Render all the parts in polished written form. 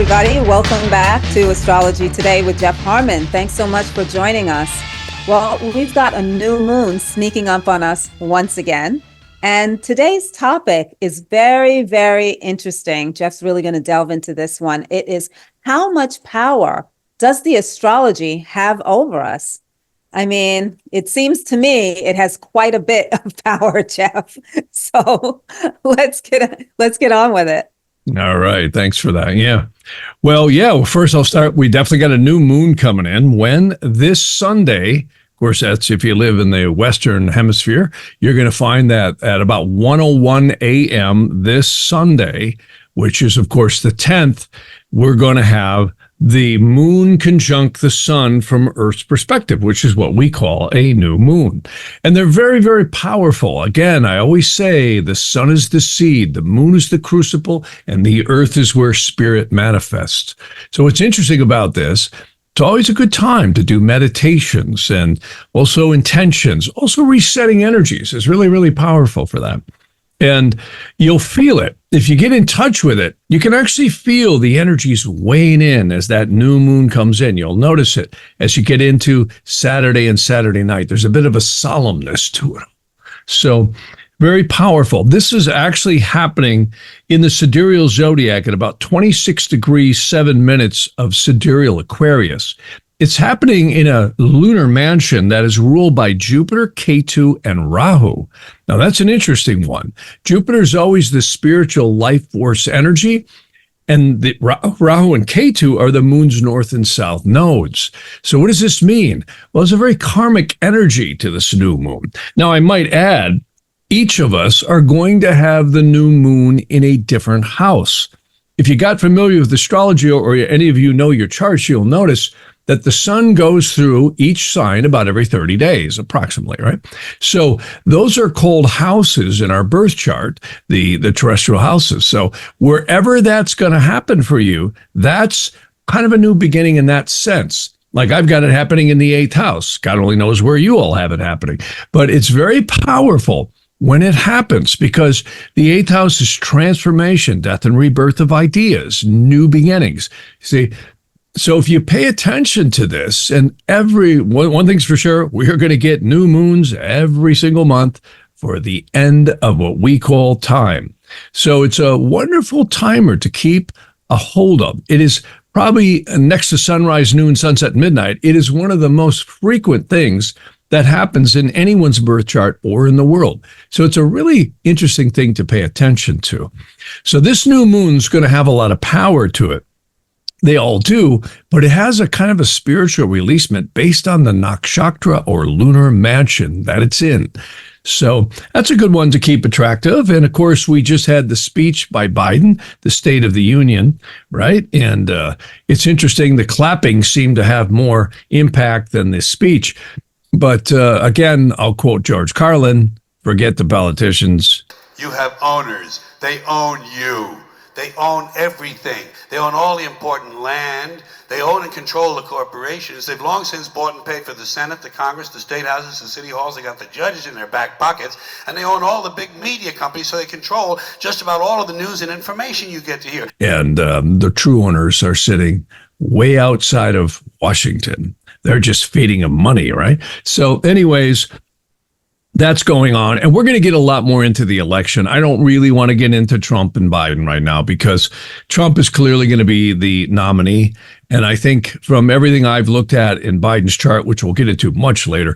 everybody. Welcome back to Astrology Today with Jeff Harman. Thanks so much for joining us. Well, we've got a new moon sneaking up on us once again. And today's topic is very, very interesting. Jeff's really going to delve into this one. It is, how much power does the astrology have over us? I mean, it seems to me it has quite a bit of power, Jeff. So let's get on with it. All right. Thanks for that. Yeah. Well, first I'll start. We definitely got a new moon coming in. When? This Sunday. Of course, that's if you live in the Western Hemisphere. You're going to find that at about 1:01 a.m. this Sunday, which is, of course, the 10th, we're going to have the moon conjunct the sun from Earth's perspective, which is what we call a new moon. And they're very, very powerful. Again, I always say the sun is the seed, the moon is the crucible, and the earth is where spirit manifests. So what's interesting about this, it's always a good time to do meditations and also intentions, also resetting energies is really, really powerful for that. And you'll feel it. If you get in touch with it, you can actually feel the energies weighing in as that new moon comes in. You'll notice it as you get into Saturday and Saturday night. There's a bit of a solemnness to it. So very powerful. This is actually happening in the sidereal zodiac at about 26 degrees, 7 minutes of sidereal Aquarius. It's happening in a lunar mansion that is ruled by Jupiter, Ketu, and Rahu. Now, that's an interesting one. Jupiter is always the spiritual life force energy, and the Rahu and Ketu are the moon's north and south nodes. So what does this mean? Well, it's a very karmic energy to this new moon. Now, I might add, each of us are going to have the new moon in a different house. If you got familiar with astrology or any of you know your charts, you'll notice that the sun goes through each sign about every 30 days, approximately, right? So those are called houses in our birth chart, the terrestrial houses. So wherever that's going to happen for you, that's kind of a new beginning in that sense. Like I've got it happening in the 8th house. God only knows where you all have it happening. But it's very powerful when it happens, because the 8th house is transformation, death and rebirth of ideas, new beginnings. See, so if you pay attention to this, and one thing's for sure, we are going to get new moons every single month for the end of what we call time. So it's a wonderful timer to keep a hold of. It is probably next to sunrise, noon, sunset, midnight. It is one of the most frequent things that happens in anyone's birth chart or in the world. So it's a really interesting thing to pay attention to. So this new moon's going to have a lot of power to it. They all do, but it has a kind of a spiritual releasement based on the nakshatra or lunar mansion that it's in. So that's a good one to keep attractive. And of course, we just had the speech by Biden, the State of the Union, right? And it's interesting, the clapping seemed to have more impact than the speech. But again, I'll quote George Carlin, forget the politicians. You have owners. They own you. They own everything. They own all the important land. They own and control the corporations. They've long since bought and paid for the Senate, the Congress, the state houses, the city halls. They got the judges in their back pockets. And they own all the big media companies, so they control just about all of the news and information you get to hear. And the true owners are sitting way outside of Washington. They're just feeding them money, right? So anyways, that's going on. And we're going to get a lot more into the election. I don't really want to get into Trump and Biden right now because Trump is clearly going to be the nominee. And I think from everything I've looked at in Biden's chart, which we'll get into much later,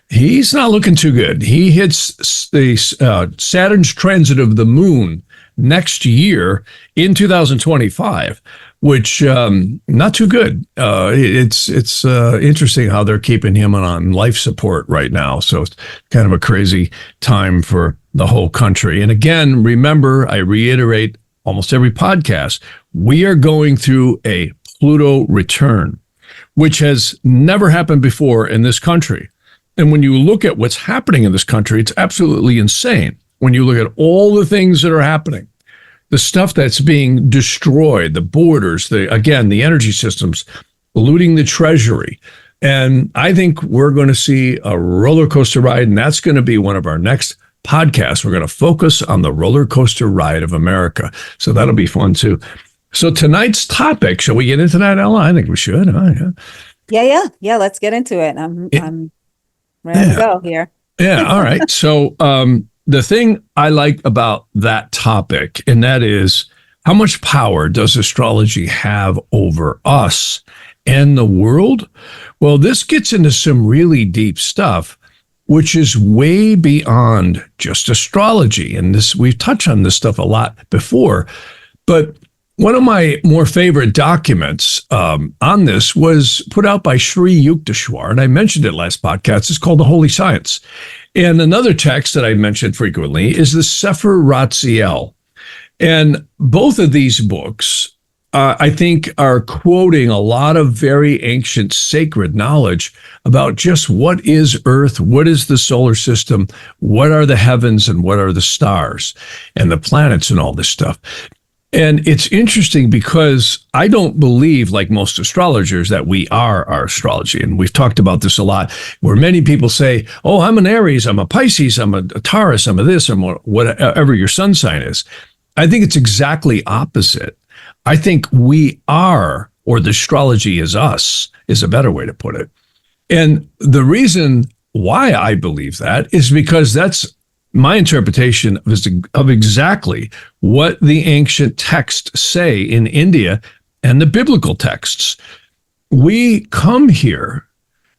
he's not looking too good. He hits the Saturn's transit of the moon next year in 2025. Which not too good. It's interesting how they're keeping him on life support right now. So it's kind of a crazy time for the whole country. And again, remember, I reiterate almost every podcast, we are going through a Pluto return, which has never happened before in this country. And when you look at what's happening in this country, it's absolutely insane. When you look at all the things that are happening, the stuff that's being destroyed, the borders, the energy systems, looting the treasury. And I think we're going to see a roller coaster ride, and that's going to be one of our next podcasts. We're going to focus on the roller coaster ride of America. So that'll be fun too. So tonight's topic, shall we get into that, Ella? I think we should. Yeah. Let's get into it. I'm ready to go here. Yeah. All right. So the thing I like about that topic, and that is, how much power does astrology have over us and the world? Well, this gets into some really deep stuff, which is way beyond just astrology. And this, we've touched on this stuff a lot before, but one of my more favorite documents on this was put out by Sri Yukteswar, and I mentioned it last podcast. It's called The Holy Science. And another text that I mentioned frequently is the Sefer Ratziel. And both of these books, I think, are quoting a lot of very ancient sacred knowledge about just what is Earth, what is the solar system, what are the heavens, and what are the stars and the planets and all this stuff. And it's interesting because I don't believe, like most astrologers, that we are our astrology. And we've talked about this a lot, where many people say, oh, I'm an Aries, I'm a Pisces, I'm a Taurus, I'm a this, I'm a whatever your sun sign is. I think it's exactly opposite. I think we are, or the astrology is us, is a better way to put it. And the reason why I believe that is because that's my interpretation of exactly what the ancient texts say in India and the biblical texts. We come here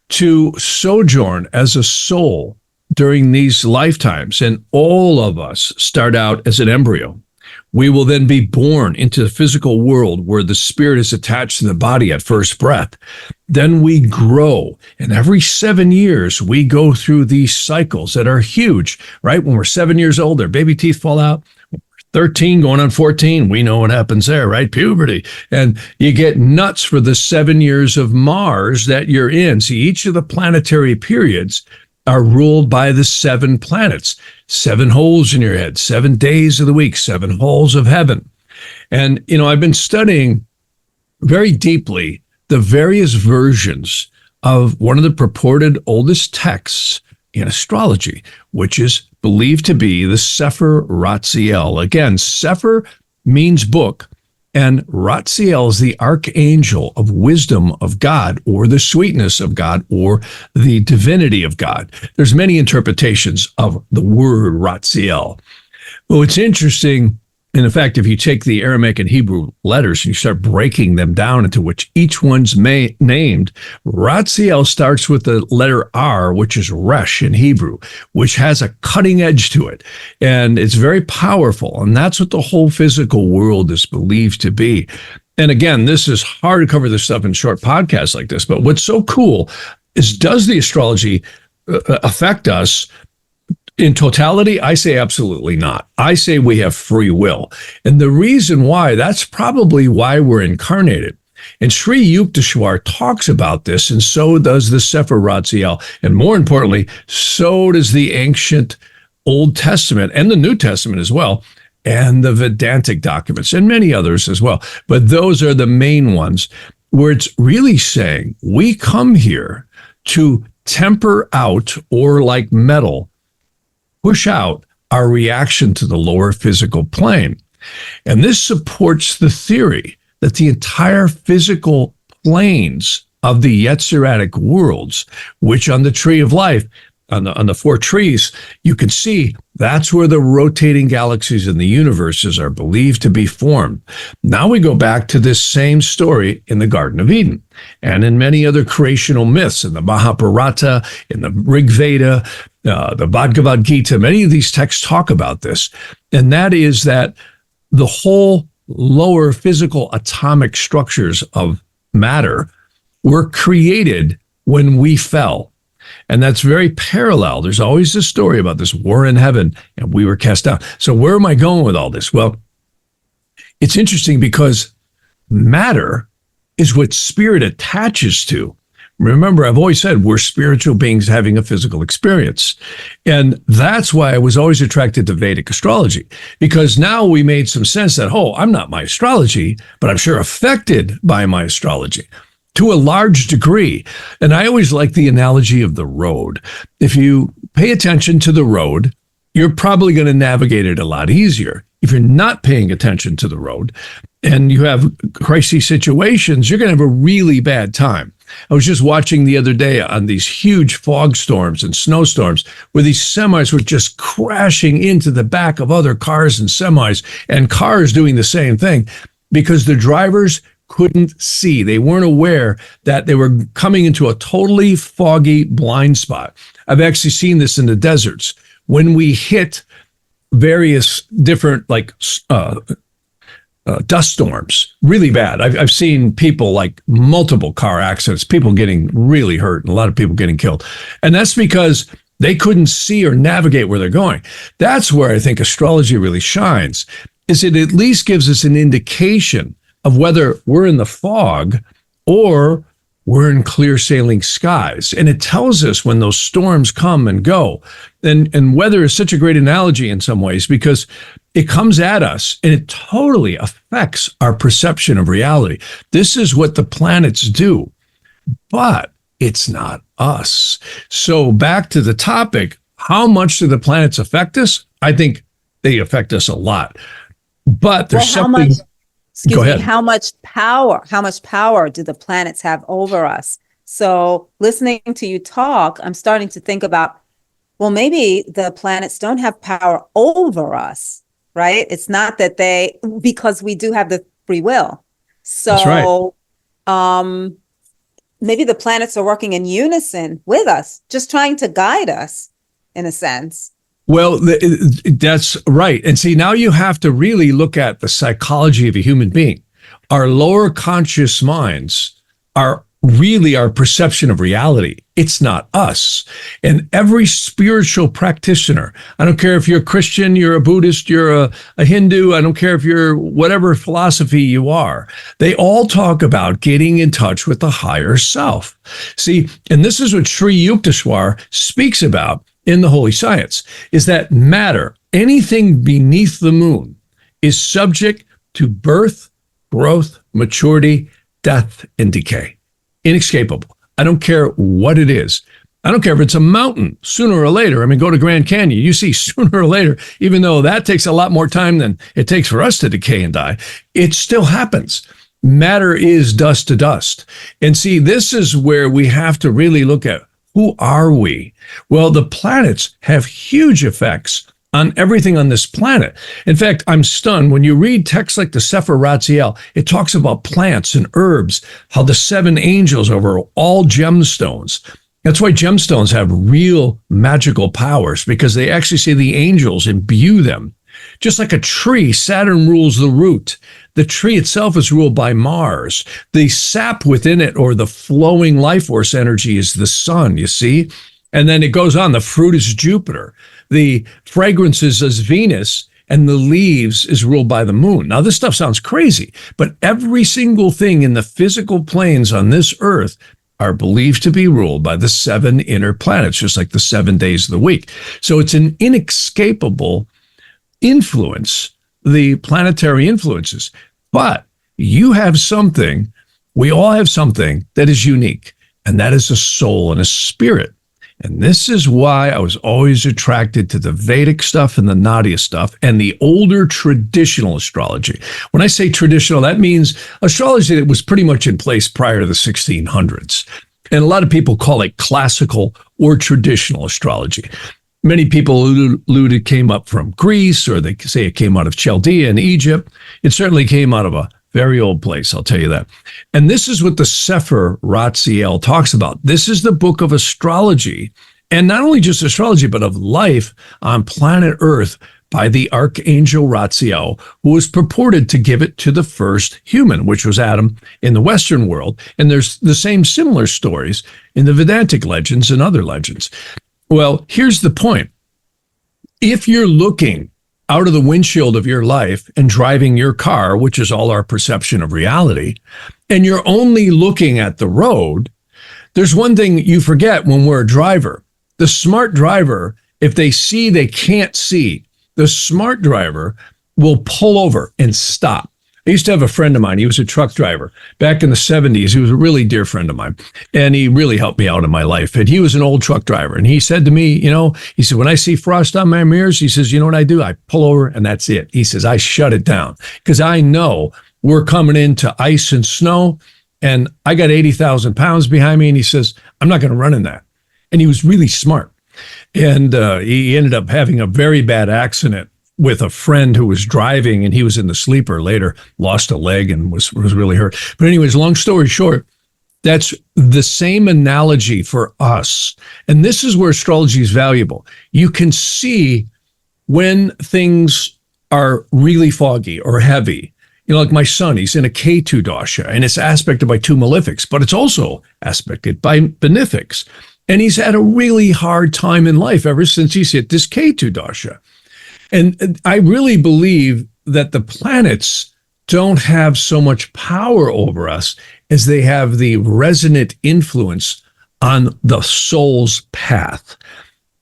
to sojourn as a soul during these lifetimes, and all of us start out as an embryo. We will then be born into the physical world where the spirit is attached to the body at first breath. Then we grow. And every 7 years, we go through these cycles that are huge, right? When we're 7 years old, our baby teeth fall out. 13 going on 14, we know what happens there, right? Puberty. And you get nuts for the 7 years of Mars that you're in. See, each of the planetary periods are ruled by the 7 planets, 7 holes in your head, 7 days of the week, 7 halls of heaven. And, you know, I've been studying very deeply the various versions of one of the purported oldest texts in astrology, which is believed to be the Sefer Ratziel. Again, Sefer means book, and Ratziel is the archangel of wisdom of God, or the sweetness of God, or the divinity of God. There's many interpretations of the word Ratziel. Well, it's interesting. In fact, if you take the Aramaic and Hebrew letters and you start breaking them down into which each one's named, Ratziel starts with the letter R, which is Resh in Hebrew, which has a cutting edge to it. And it's very powerful. And that's what the whole physical world is believed to be. And again, this is hard to cover this stuff in short podcasts like this. But what's so cool is, does the astrology affect us? In totality, I say absolutely not. I say we have free will. And the reason why, that's probably why we're incarnated. And Sri Yukteswar talks about this, and so does the Sefer Ratziel. And more importantly, so does the ancient Old Testament and the New Testament as well, and the Vedantic documents, and many others as well. But those are the main ones where it's really saying we come here to temper out, or like metal, push out our reaction to the lower physical plane. And this supports the theory that the entire physical planes of the Yetziratic worlds, which on the tree of life, on the 4 trees, you can see that's where the rotating galaxies in the universes are believed to be formed. Now we go back to this same story in the Garden of Eden and in many other creational myths, in the Mahabharata, in the Rig Veda, the Bhagavad Gita. Many of these texts talk about this, and that is that the whole lower physical atomic structures of matter were created when we fell. And that's very parallel. There's always this story about this war in heaven, and we were cast down. So where am I going with all this? Well, it's interesting because matter is what spirit attaches to. Remember, I've always said we're spiritual beings having a physical experience. And that's why I was always attracted to Vedic astrology, because now we made some sense that, oh, I'm not my astrology, but I'm sure affected by my astrology to a large degree. And I always like the analogy of the road. If you pay attention to the road, you're probably going to navigate it a lot easier. If you're not paying attention to the road and you have crisis situations, you're going to have a really bad time. I was just watching the other day on these huge fog storms and snowstorms where these semis were just crashing into the back of other cars and semis, and cars doing the same thing because the drivers couldn't see. They weren't aware that they were coming into a totally foggy blind spot. I've actually seen this in the deserts. When we hit various different dust storms, really bad. I've seen people like multiple car accidents, people getting really hurt, and a lot of people getting killed. And that's because they couldn't see or navigate where they're going. That's where I think astrology really shines, is it at least gives us an indication of whether we're in the fog or we're in clear sailing skies. And it tells us when those storms come and go. And weather is such a great analogy in some ways because it comes at us and it totally affects our perception of reality. This is what the planets do, but it's not us. So back to the topic, how much do the planets affect us? I think they affect us a lot. But there's something... How much power do the planets have over us? So listening to you talk, I'm starting to think about, well, maybe the planets don't have power over us, right? It's not that because we do have the free will. So that's right. Maybe the planets are working in unison with us, just trying to guide us in a sense. Well, that's right. And see, now you have to really look at the psychology of a human being. Our lower conscious minds are really our perception of reality. It's not us. And every spiritual practitioner, I don't care if you're a Christian, you're a Buddhist, you're a Hindu, I don't care if you're whatever philosophy you are, they all talk about getting in touch with the higher self. See, and this is what Sri Yukteswar speaks about in the Holy Science, is that matter, anything beneath the moon, is subject to birth, growth, maturity, death, and decay. Inescapable. I don't care what it is. I don't care if it's a mountain. Sooner or later, I mean, go to Grand Canyon, you see sooner or later, even though that takes a lot more time than it takes for us to decay and die, it still happens. Matter is dust to dust. And see, this is where we have to really look at, who are we? Well, the planets have huge effects on everything on this planet. In fact, I'm stunned when you read texts like the Sefer Ratziel, it talks about plants and herbs, how the 7 angels over all gemstones. That's why gemstones have real magical powers, because they actually say the angels imbue them. Just like a tree, Saturn rules the root. The tree itself is ruled by Mars. The sap within it, or the flowing life force energy, is the sun, you see? And then it goes on. The fruit is Jupiter. The fragrances is Venus, and the leaves is ruled by the moon. Now, this stuff sounds crazy, but every single thing in the physical planes on this earth are believed to be ruled by the 7 inner planets, just like the 7 days of the week. So it's an inescapable influence, the planetary influences. But you have something, we all have something that is unique, and that is a soul and a spirit. And this is why I was always attracted to the Vedic stuff and the Nadi stuff and the older traditional astrology. When I say traditional, that means astrology that was pretty much in place prior to the 1600s. And a lot of people call it classical or traditional astrology. Many people allude it came up from Greece, or they say it came out of Chaldea and Egypt. It certainly came out of a very old place, I'll tell you that. And this is what the Sefer Ratziel talks about. This is the book of astrology, and not only just astrology, but of life on planet Earth by the Archangel Ratziel, who was purported to give it to the first human, which was Adam in the Western world. And there's the same similar stories in the Vedantic legends and other legends. Well, here's the point. If you're looking out of the windshield of your life and driving your car, which is all our perception of reality, and you're only looking at the road, there's one thing you forget when we're a driver. The smart driver, if they see they can't see, the smart driver will pull over and stop. I used to have a friend of mine. He was a truck driver back in the 70s. He was a really dear friend of mine, and he really helped me out in my life. And he was an old truck driver. And he said to me, he said, when I see frost on my mirrors, he says, you know what I do? I pull over and that's it. He says, I shut it down because I know we're coming into ice and snow, and I got 80,000 pounds behind me. And he says, I'm not going to run in that. And he was really smart. And he ended up having a very bad accident with a friend who was driving, and he was in the sleeper, later lost a leg and was really hurt. But anyways, long story short, that's the same analogy for us. And this is where astrology is valuable. You can see when things are really foggy or heavy. Like my son, he's in a K2 dosha, and it's aspected by two malefics, but it's also aspected by benefics. And he's had a really hard time in life ever since he's hit this K2 dosha. And I really believe that the planets don't have so much power over us as they have the resonant influence on the soul's path.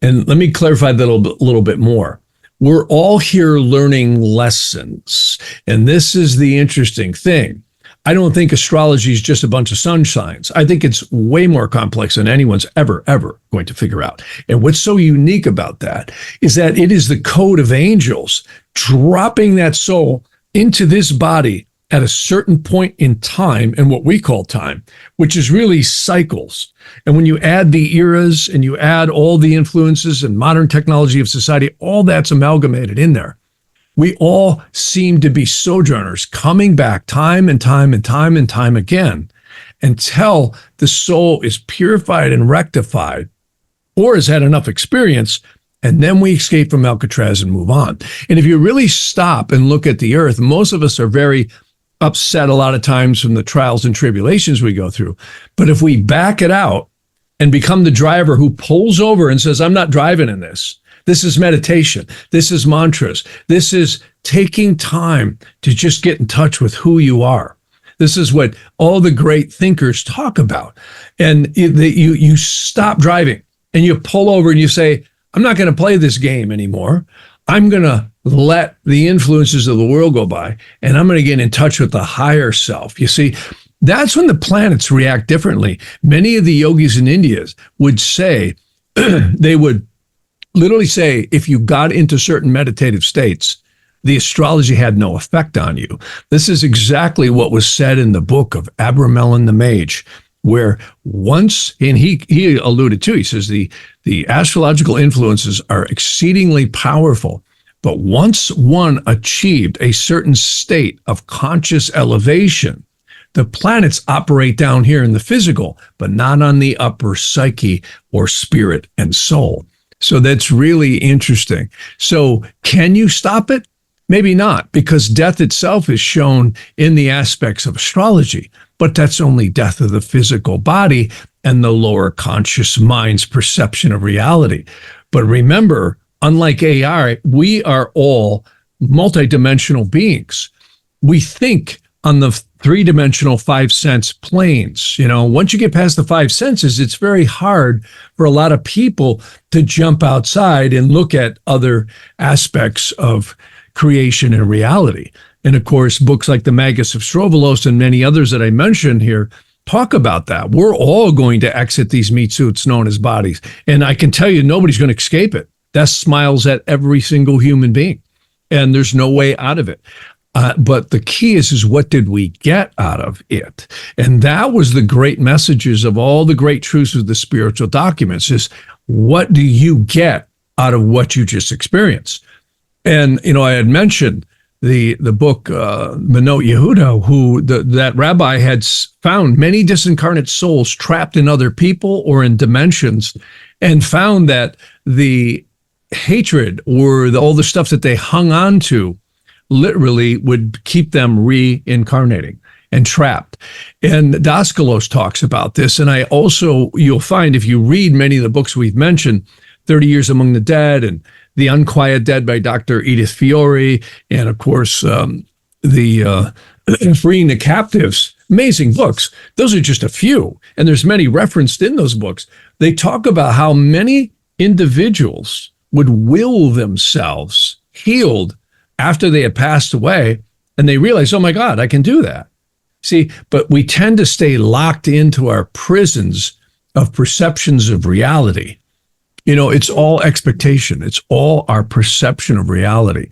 And let me clarify that a little bit more. We're all here learning lessons. And this is the interesting thing. I don't think astrology is just a bunch of sun signs. I think it's way more complex than anyone's ever going to figure out. And what's so unique about that is that it is the code of angels dropping that soul into this body at a certain point in time, and what we call time, which is really cycles. And when you add the eras and you add all the influences and modern technology of society, all that's amalgamated in there. We all seem to be sojourners coming back time and time and time and time again until the soul is purified and rectified or has had enough experience, and then we escape from Alcatraz and move on. And if you really stop and look at the earth, most of us are very upset a lot of times from the trials and tribulations we go through. But if we back it out and become the driver who pulls over and says, I'm not driving in this. This is meditation. This is mantras. This is taking time to just get in touch with who you are. This is what all the great thinkers talk about. And you stop driving and you pull over and you say, I'm not going to play this game anymore. I'm going to let the influences of the world go by, and I'm going to get in touch with the higher self. You see, that's when the planets react differently. Many of the yogis in India would say, they would literally say, if you got into certain meditative states, the astrology had no effect on you. This is exactly what was said in the book of Abramelin the Mage, where once, and he alluded to, he says the astrological influences are exceedingly powerful, but once one achieved a certain state of conscious elevation, the planets operate down here in the physical, but not on the upper psyche or spirit and soul. So that's really interesting. So can you stop it? Maybe not, because death itself is shown in the aspects of astrology, but that's only death of the physical body and the lower conscious mind's perception of reality. But remember, unlike AI, we are all multidimensional beings. We think on the three-dimensional five-sense planes. Once you get past the five senses, it's very hard for a lot of people to jump outside and look at other aspects of creation and reality. And of course, books like the Magus of Strovolos and many others that I mentioned here talk about that. We're all going to exit these meat suits known as bodies. And I can tell you, nobody's going to escape it. That smiles at every single human being. And there's no way out of it. But the key is what did we get out of it? And that was the great messages of all the great truths of the spiritual documents is what do you get out of what you just experienced? And, I had mentioned the book, Menot Yehuda, who that rabbi had found many disincarnate souls trapped in other people or in dimensions, and found that the hatred or all the stuff that they hung on to literally would keep them reincarnating and trapped. And Daskalos talks about this. And you'll find if you read many of the books we've mentioned, 30 Years Among the Dead and The Unquiet Dead by Dr. Edith Fiore, and of course, the Freeing the Captives, amazing books. Those are just a few. And there's many referenced in those books. They talk about how many individuals would will themselves healed after they had passed away, and they realize, oh my God, I can do that. See, but we tend to stay locked into our prisons of perceptions of reality. It's all expectation. It's all our perception of reality.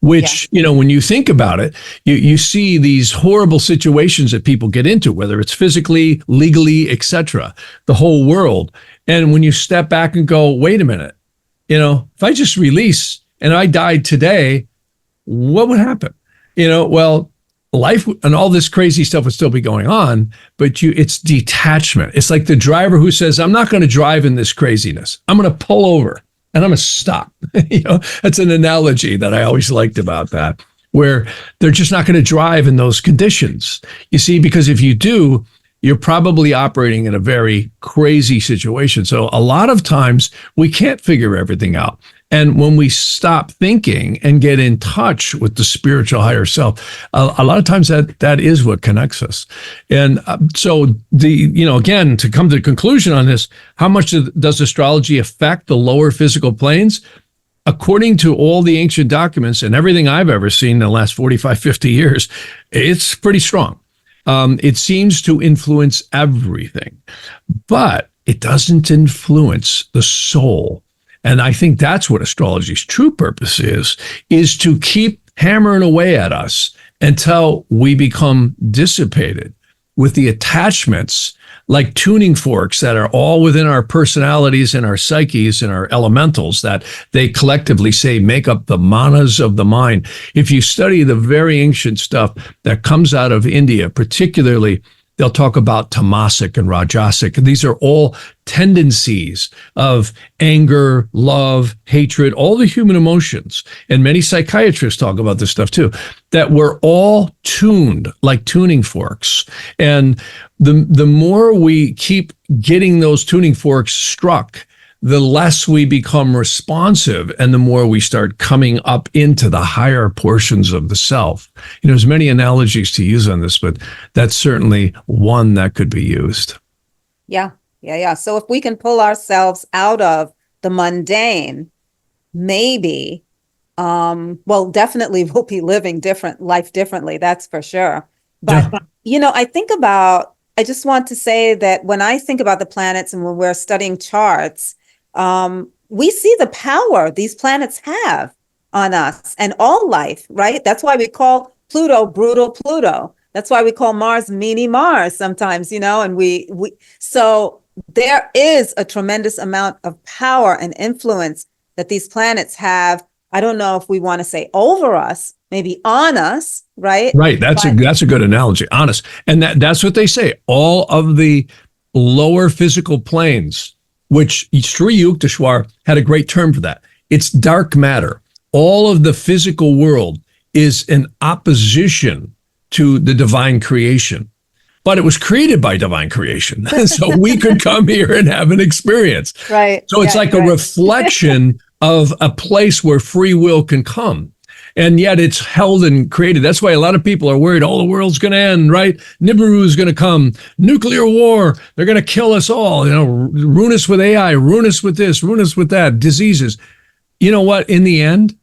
which, when you think about it, you see these horrible situations that people get into, whether it's physically, legally, etc., the whole world. And when you step back and go, wait a minute, if I just release and I died today, what would happen? Well, life and all this crazy stuff would still be going on, but it's detachment. It's like the driver who says, I'm not going to drive in this craziness. I'm going to pull over and I'm going to stop. That's an analogy that I always liked about that, where they're just not going to drive in those conditions. You see, because if you do, you're probably operating in a very crazy situation. So a lot of times we can't figure everything out. And when we stop thinking and get in touch with the spiritual higher self, a lot of times that is what connects us. And so again, to come to the conclusion on this, how much does astrology affect the lower physical planes? According to all the ancient documents and everything I've ever seen in the last 45, 50 years, it's pretty strong. It seems to influence everything, but it doesn't influence the soul. And I think that's what astrology's true purpose is to keep hammering away at us until we become dissipated with the attachments like tuning forks that are all within our personalities and our psyches and our elementals that they collectively say make up the manas of the mind. If you study the very ancient stuff that comes out of India, particularly, they'll talk about tamasic and rajasic. And these are all tendencies of anger, love, hatred, all the human emotions. And many psychiatrists talk about this stuff too, that we're all tuned like tuning forks. And the more we keep getting those tuning forks struck, the less we become responsive and the more we start coming up into the higher portions of the self. There's many analogies to use on this, but that's certainly one that could be used. Yeah. So if we can pull ourselves out of the mundane, maybe, definitely we'll be living life differently. That's for sure. But, I just want to say that when I think about the planets and when we're studying charts, we see the power these planets have on us and all life, right? That's why we call Pluto brutal Pluto. That's why we call Mars meanie Mars sometimes, and so there is a tremendous amount of power and influence that these planets have. I don't know if we want to say over us, maybe on us, right? Right. That's a good analogy, on us. And that's what they say. All of the lower physical planes, which Sri Yukteswar had a great term for that. It's dark matter. All of the physical world is an opposition to the divine creation, but it was created by divine creation. So we could come here and have an experience. Right. So it's like a reflection of a place where free will can come. And yet it's held and created. That's why a lot of people are worried, the world's going to end, right? Nibiru is going to come, nuclear war, they're going to kill us all, ruin us with AI, ruin us with this, ruin us with that, diseases. You know what? In the end,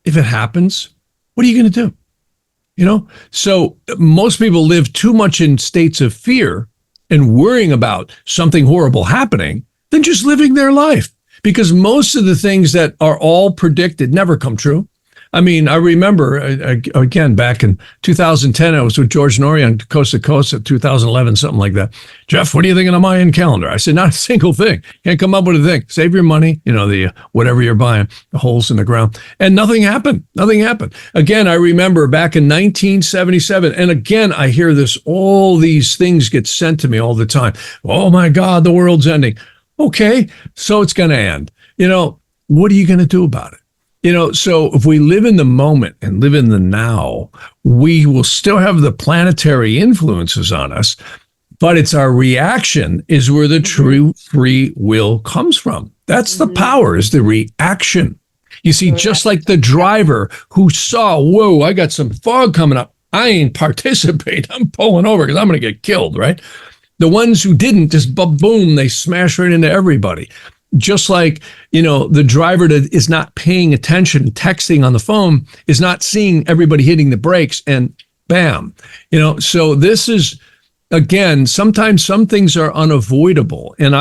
if it happens, what are you going to do? So most people live too much in states of fear and worrying about something horrible happening than just living their life. Because most of the things that are all predicted never come true. I mean, I remember, again, back in 2010, I was with George Norrie on Coast to Coast at 2011, something like that. Jeff, what do you think of the Mayan calendar? I said, not a single thing. Can't come up with a thing. Save your money, the whatever you're buying, the holes in the ground. And nothing happened. Again, I remember back in 1977, and again, I hear all these things get sent to me all the time. Oh my God, the world's ending. Okay, so it's going to end. What are you going to do about it? So if we live in the moment and live in the now, we will still have the planetary influences on us, but it's our reaction is where the true free will comes from. That's the power, is the reaction. You see, just like the driver who saw, whoa, I got some fog coming up. I ain't participate. I'm pulling over because I'm going to get killed, right? The ones who didn't, just boom, they smash right into everybody. Just like, the driver that is not paying attention, texting on the phone, is not seeing everybody hitting the brakes and bam. So this is, again, sometimes some things are unavoidable. And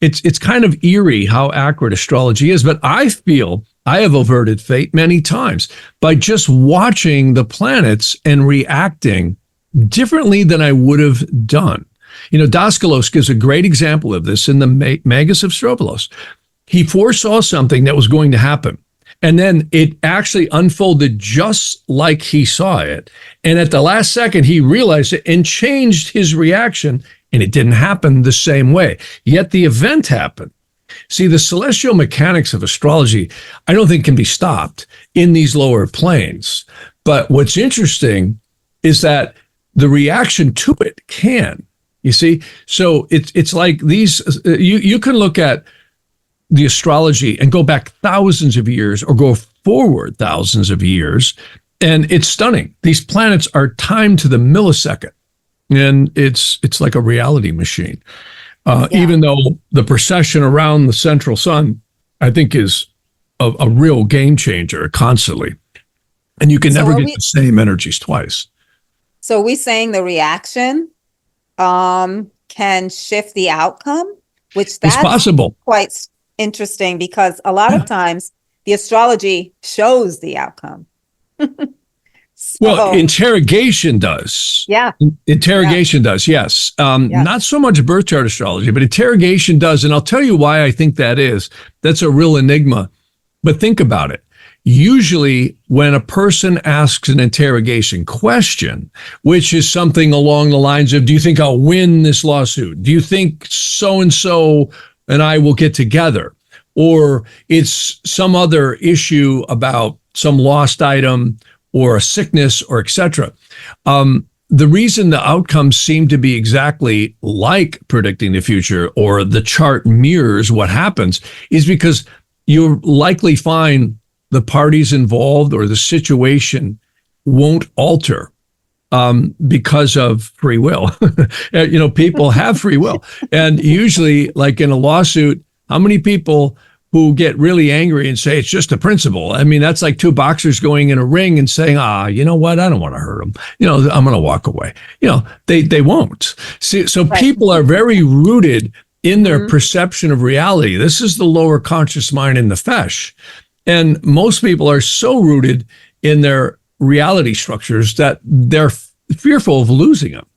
it's kind of eerie how accurate astrology is, but I feel I have averted fate many times by just watching the planets and reacting differently than I would have done. Daskalos gives a great example of this in the Magus of Strovolos. He foresaw something that was going to happen, and then it actually unfolded just like he saw it. And at the last second, he realized it and changed his reaction, and it didn't happen the same way. Yet the event happened. See, the celestial mechanics of astrology, I don't think can be stopped in these lower planes. But what's interesting is that the reaction to it can, you see? So it's like these, you can look at the astrology and go back thousands of years or go forward thousands of years, and it's stunning. These planets are timed to the millisecond, and it's like a reality machine. Even though the precession around the central sun, I think, is a real game changer constantly. And you can never get the same energies twice. So are we saying the reaction can shift the outcome? Which that's possible. Quite interesting, because a lot of times the astrology shows the outcome. Well, interrogation does. Yeah. Interrogation does, yes. Not so much birth chart astrology, but interrogation does. And I'll tell you why I think that is. That's a real enigma. But think about it. Usually when a person asks an interrogation question, which is something along the lines of, do you think I'll win this lawsuit? Do you think so-and-so and I will get together? Or it's some other issue about some lost item or a sickness, or etc. The reason the outcomes seem to be exactly like predicting the future, or the chart mirrors what happens, is because you'll likely find the parties involved or the situation won't alter because of free will. People have free will. And usually, like in a lawsuit, how many people who get really angry and say it's just a principle? I mean, that's like two boxers going in a ring and saying, you know what? I don't want to hurt them. I'm going to walk away. They won't. See, so people are very rooted in their perception of reality. This is the lower conscious mind in the flesh. And most people are so rooted in their reality structures that they're fearful of losing them.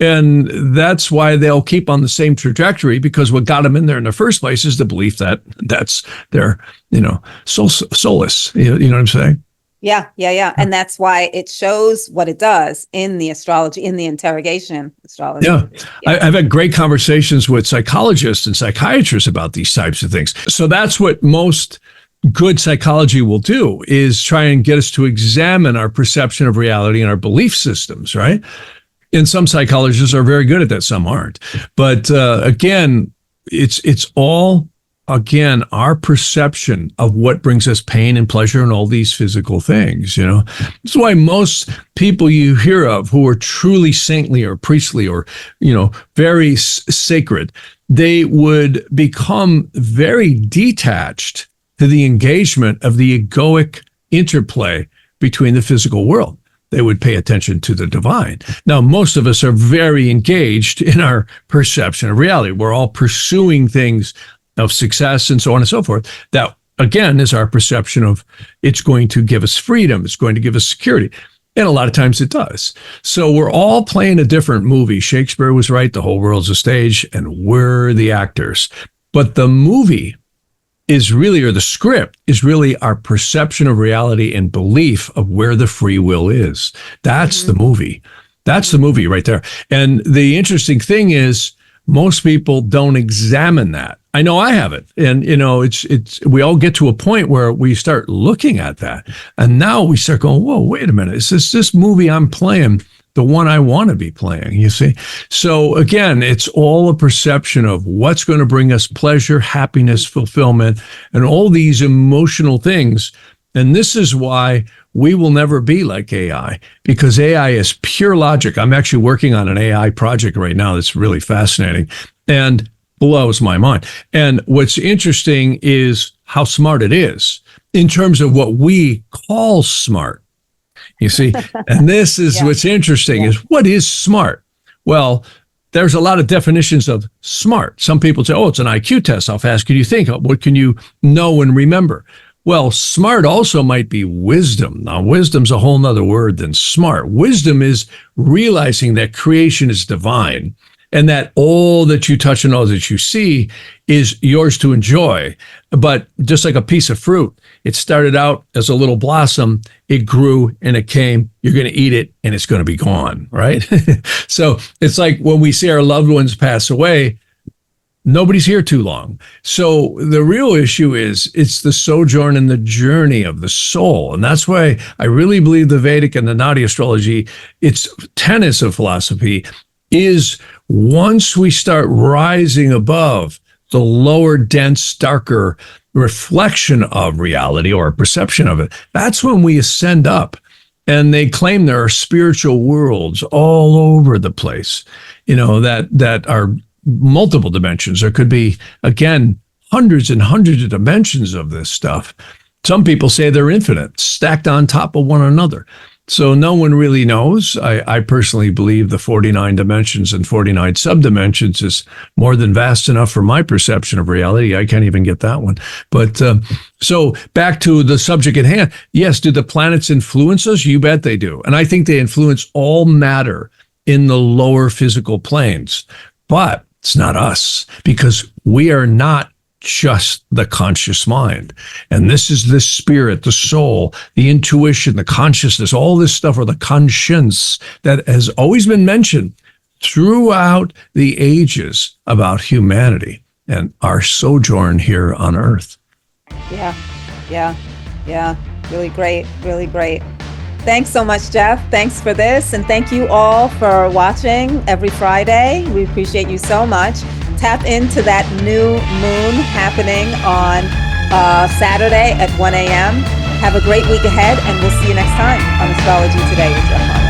And that's why they'll keep on the same trajectory, because what got them in there in the first place is the belief that that's their, solace. You know what I'm saying? Yeah. And that's why it shows what it does in the astrology, in the interrogation astrology. Yeah. I've had great conversations with psychologists and psychiatrists about these types of things. So that's what most good psychology will do, is try and get us to examine our perception of reality and our belief systems, right? And some psychologists are very good at that, some aren't. But again, it's all, again, our perception of what brings us pain and pleasure and all these physical things, That's why most people you hear of who are truly saintly or priestly or, very sacred, they would become very detached to the engagement of the egoic interplay between the physical world. They would pay attention to the divine. Now, most of us are very engaged in our perception of reality. We're all pursuing things of success and so on and so forth. That, again, is our perception of it's going to give us freedom. It's going to give us security. And a lot of times it does. So we're all playing a different movie. Shakespeare was right. The whole world's a stage and we're the actors. But the movie is really, or the script is really, our perception of reality and belief of where the free will is. That's the movie. That's the movie right there. And the interesting thing is, most people don't examine that. I know I haven't. And, it's we all get to a point where we start looking at that. And now we start going, whoa, wait a minute. Is this movie I'm playing the one I want to be playing, you see? So again, it's all a perception of what's going to bring us pleasure, happiness, fulfillment, and all these emotional things. And this is why we will never be like AI, because AI is pure logic. I'm actually working on an AI project right now that's really fascinating and blows my mind. And what's interesting is how smart it is in terms of what we call smart. You see, and this is what's interesting is, what is smart? Well, there's a lot of definitions of smart. Some people say, it's an IQ test. How fast can you think? What can you know and remember? Well, smart also might be wisdom. Now, wisdom's a whole nother word than smart. Wisdom is realizing that creation is divine and that all that you touch and all that you see is yours to enjoy. But just like a piece of fruit, it started out as a little blossom, it grew and it came, you're going to eat it and it's going to be gone, right? So it's like when we see our loved ones pass away, nobody's here too long. So the real issue is it's the sojourn and the journey of the soul. And that's why I really believe the Vedic and the Nadi astrology, its tenets of philosophy is once we start rising above the lower, dense, darker reflection of reality or perception of it, that's when we ascend up. And they claim there are spiritual worlds all over the place, that are multiple dimensions. There could be, again, hundreds and hundreds of dimensions of this stuff. Some people say they're infinite, stacked on top of one another. So no one really knows. I personally believe the 49 dimensions and 49 subdimensions is more than vast enough for my perception of reality. I can't even get that one. But so back to the subject at hand. Yes, do the planets influence us? You bet they do. And I think they influence all matter in the lower physical planes. But it's not us, because we are not just the conscious mind. And this is the spirit, the soul, the intuition, the consciousness, all this stuff, or the conscience that has always been mentioned throughout the ages about humanity and our sojourn here on Earth. Yeah. Really great. Really great. Thanks so much, Jeff. Thanks for this. And thank you all for watching every Friday. We appreciate you so much. Tap into that new moon happening on Saturday at 1 a.m. Have a great week ahead, and we'll see you next time on Astrology Today with Jeff Harman.